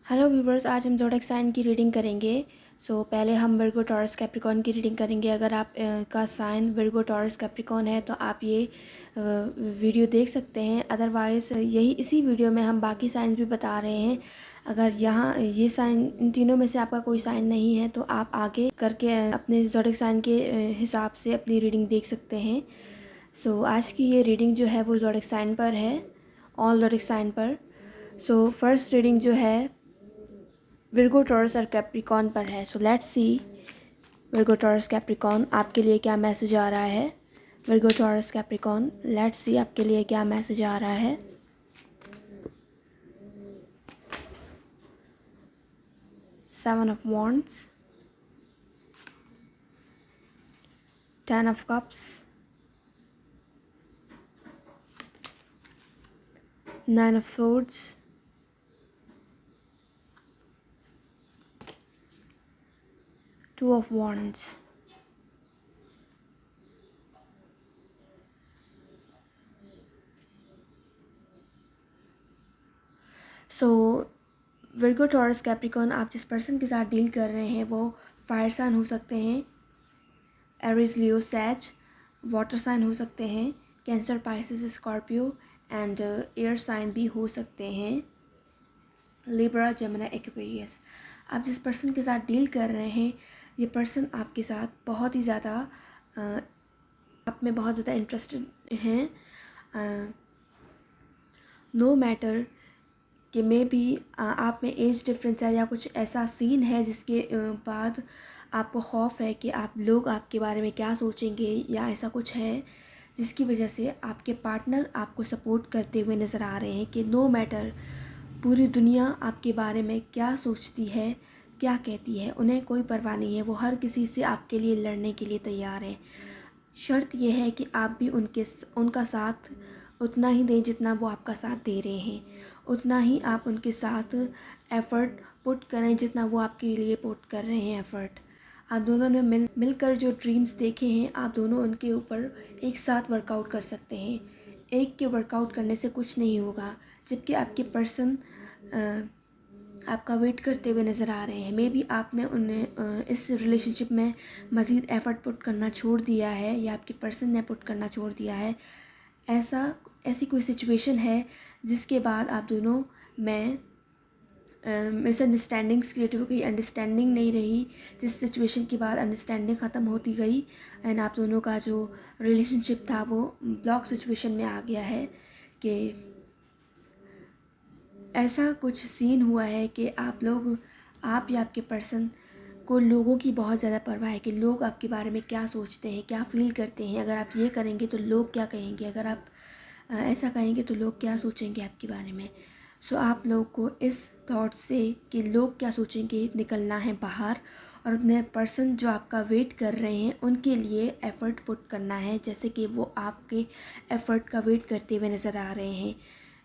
Hello viewers, आज हम zodiac sign की रीडिंग करेंगे। पहले हम विर्गो टॉरस कैप्रिकॉर्न की रीडिंग करेंगे। अगर आप का साइन विर्गो टॉरस कैप्रिकॉर्न है तो आप ये वीडियो देख सकते हैं। अदरवाइज़ इसी वीडियो में हम बाकी साइंस भी बता रहे हैं। अगर यहाँ ये साइन, इन तीनों में से आपका कोई साइन नहीं है तो आप आगे करके अपने ज़ोडिएक साइन के हिसाब से अपनी रीडिंग देख सकते हैं। आज की ये रीडिंग जो है वो ज़ोडिएक साइन पर है, ऑल ज़ोडिएक साइन पर। फर्स्ट रीडिंग जो है विर्गो टॉरस और कैप्रिकॉर्न पर है। Let's see Virgo taurus Capricorn आपके लिए क्या मैसेज आ रहा है। Virgo taurus Capricorn, let's see आपके लिए क्या मैसेज आ रहा है। Seven of wands, 10 of cups, 9 of swords, two of wands. Virgo taurus Capricorn, आप जिस पर्सन के साथ डील कर रहे हैं वो फायर साइन हो सकते हैं, एरीज, लियो, सैज, वाटर साइन हो सकते हैं, Cancer, Pisces, Scorpio and air sign भी हो सकते हैं, लिब्रा, जेमिनी, एक्वेरियस। आप जिस पर्सन के साथ डील कर रहे हैं ये पर्सन आपके साथ बहुत ही ज़्यादा आप में बहुत ज़्यादा इंटरेस्टेड हैं। नो मैटर कि मे भी आप में एज डिफरेंस है या कुछ ऐसा सीन है जिसके बाद आपको खौफ है कि आप लोग आपके बारे में क्या सोचेंगे, या ऐसा कुछ है जिसकी वजह से आपके पार्टनर आपको सपोर्ट करते हुए नज़र आ रहे हैं कि नो मैटर पूरी दुनिया आपके बारे में क्या सोचती है, क्या कहती है, उन्हें कोई परवाह नहीं है। वो हर किसी से आपके लिए लड़ने के लिए तैयार है। शर्त यह है कि आप भी उनका साथ उतना ही दें जितना वो आपका साथ दे रहे हैं, उतना ही आप उनके साथ एफ़र्ट पुट करें जितना वो आपके लिए पुट कर रहे हैं एफ़र्ट। आप दोनों ने मिलकर जो ड्रीम्स देखे हैं, आप दोनों उनके ऊपर एक साथ वर्कआउट कर सकते हैं। एक के वर्कआउट करने से कुछ नहीं होगा, जबकि आपके पर्सन आपका वेट करते हुए नज़र आ रहे हैं। मे बी आपने उन्हें इस रिलेशनशिप में मज़ीद एफ़र्ट पुट करना छोड़ दिया है, या आपके पर्सन ने पुट करना छोड़ दिया है। ऐसी कोई सिचुएशन है जिसके बाद आप दोनों में मिसअंडरस्टैंडिंग्स क्रिएट हो गई, अंडरस्टैंडिंग नहीं रही, जिस सिचुएशन के बाद अंडरस्टैंडिंग ख़त्म होती गई एंड आप दोनों का जो रिलेशनशिप था वो ब्लॉक सिचुएशन में आ गया है। कि ऐसा कुछ सीन हुआ है कि आप या आपके पर्सन को लोगों की बहुत ज़्यादा परवाह है कि लोग आपके बारे में क्या सोचते हैं, क्या फ़ील करते हैं। अगर आप ये करेंगे तो लोग क्या कहेंगे, अगर आप ऐसा कहेंगे तो लोग क्या सोचेंगे आपके बारे में। आप लोगों को इस थॉट से कि लोग क्या सोचेंगे निकलना है बाहर, और अपने पर्सन जो आपका वेट कर रहे हैं उनके लिए एफ़र्ट पुट करना है, जैसे कि वो आपके एफ़र्ट का वेट करते हुए नज़र आ रहे हैं।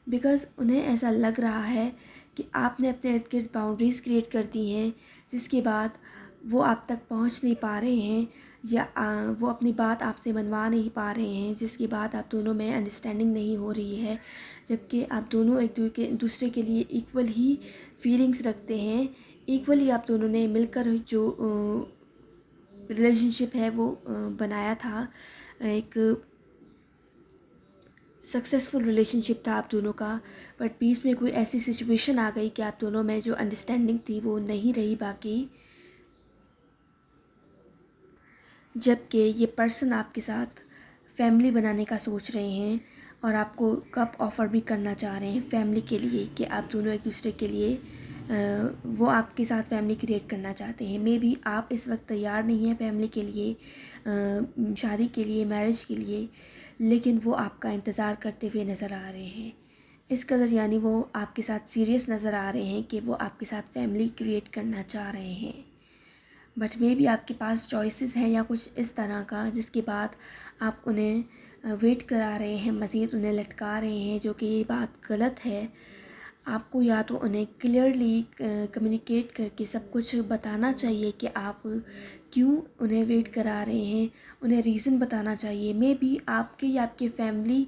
बिकॉज़ उन्हें ऐसा लग रहा है कि आपने अपने इर्द गिर्द बाउंड्रीज़ क्रिएट कर दी हैं, जिसके बाद वो आप तक पहुंच नहीं पा रहे हैं, या वो अपनी बात आपसे मनवा नहीं पा रहे हैं, जिसके बाद आप दोनों में अंडरस्टैंडिंग नहीं हो रही है। जबकि आप दोनों एक दूसरे के लिए इक्वल ही फीलिंग्स रखते हैं, इक्वली आप दोनों ने मिलकर जो रिलेशनशिप है वो बनाया था, एक सक्सेसफुल रिलेशनशिप था आप दोनों का। बट बीच में कोई ऐसी सिचुएशन आ गई कि आप दोनों में जो अंडरस्टैंडिंग थी वो नहीं रही बाकी, जबकि ये पर्सन आपके साथ फैमिली बनाने का सोच रहे हैं और आपको कब ऑफ़र भी करना चाह रहे हैं फैमिली के लिए, कि आप दोनों एक दूसरे के लिए वो आपके साथ फैमिली क्रिएट करना चाहते हैं। मे बी आप इस वक्त तैयार नहीं हैं फैमिली के लिए, शादी के लिए, मैरिज के लिए, लेकिन वो आपका इंतज़ार करते हुए नज़र आ रहे हैं। इस कदर यानी वो आपके साथ सीरियस नज़र आ रहे हैं कि वो आपके साथ फैमिली क्रिएट करना चाह रहे हैं। बट मे बी आपके पास चॉइसेस हैं या कुछ इस तरह का, जिसके बाद आप उन्हें वेट करा रहे हैं, मज़ीद उन्हें लटका रहे हैं, जो कि ये बात गलत है। आपको या तो उन्हें क्लियरली कम्युनिकेट करके सब कुछ बताना चाहिए कि आप क्यों उन्हें वेट करा रहे हैं, उन्हें रीज़न बताना चाहिए। मे बी आपके या आपके फैमिली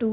2،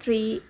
3،